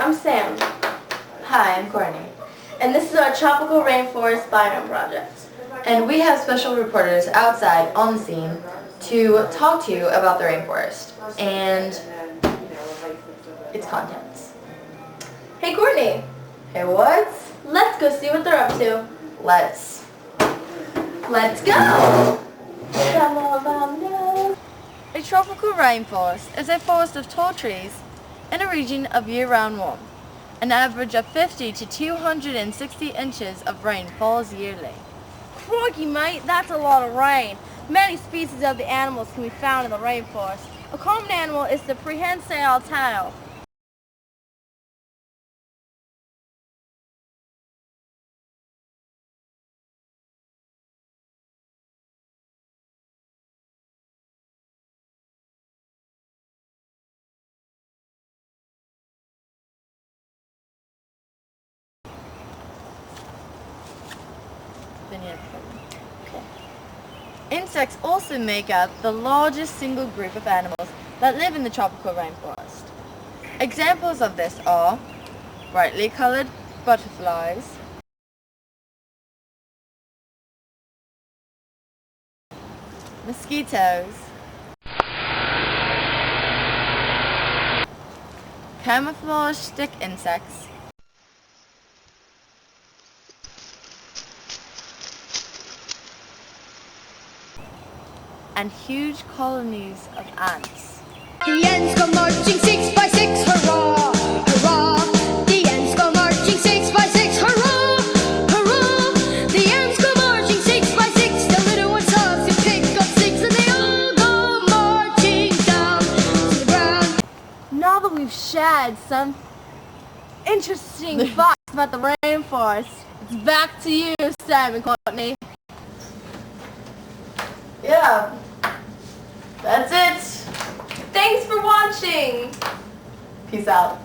I'm Sam, Hi, I'm Courtney. and this is our Tropical Rainforest Biome Project. And we have special reporters outside on the scene to talk to you about the rainforest and its contents. Hey Courtney, Hey, what? let's go see what they're up to. Let's go! A tropical rainforest is a forest of tall trees in a region of year-round warmth. An average of 50 to 260 inches of rain falls yearly. Crikey, mate, that's a lot of rain. Many species of the animals can be found in the rainforest. A common animal is the prehensile tail. Insects also make up the largest single group of animals that live in the tropical rainforest. Examples of this are brightly colored butterflies, mosquitoes, camouflage stick insects, and huge colonies of ants. The ants go marching 6 by 6, hurrah, hurrah. The ants go marching 6 by 6, hurrah, hurrah. The ants go marching 6 by 6. The little ones have to pick up sticks and they all go marching down to the ground. Now that we've shared some interesting facts about the rainforest, it's back to you, Sam and Courtney. Yeah, that's it. Thanks for watching! Peace out.